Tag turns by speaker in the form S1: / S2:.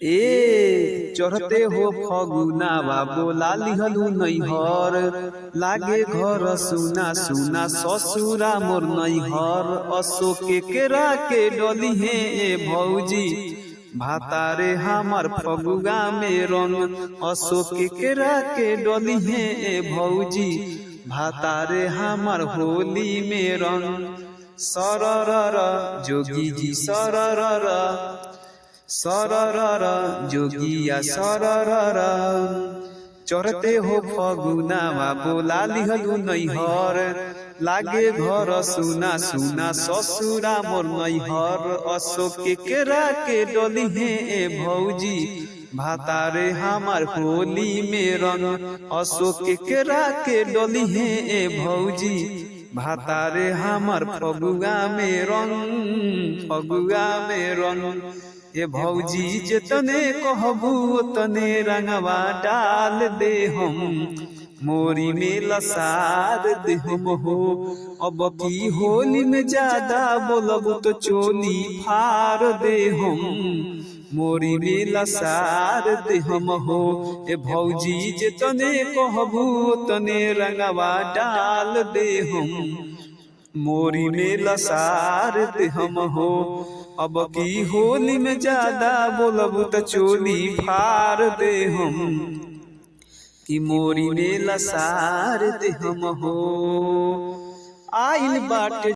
S1: ए चढ़ते हो फगुनावा बोला लिहलू नैहर लागे घर सुना सुना ससुरा मोर नैहर अशोक के केरा के डली है ए भौजी भातारे हमार फगुआ में रंग अशोक के केरा के डली है ए भौजी भातारे हमार होली में रंग सरर जोगी जी सरर सरर जोगिया सरर चढ़ते हो फगुनावा बोला लिहलू नैहर लागे घर सुना सुना ससुरा मोर नैहर अशोक के केरा के डली है ए भौजी भातारे हमार होली में रंग अशोक के केरा के डली है ए भौजी भातारे हमार फगुआ में रंग ए भौजी जितने कहबू उतने रंगवा डाल दे हम मोरी में लसार दे हम हो अब की होली में ज्यादा बोलब तो चोली फार दे हम मोरी में लसार दे हम हो ए भौजी जितने कहबू उतने रंगवा डाल दे हम मोरी में लसार दे हम हो अब की होली में ज्यादा बोलब तो चोली फार दे हम कि मोरी में लसार दे हम हो आइल बाटे।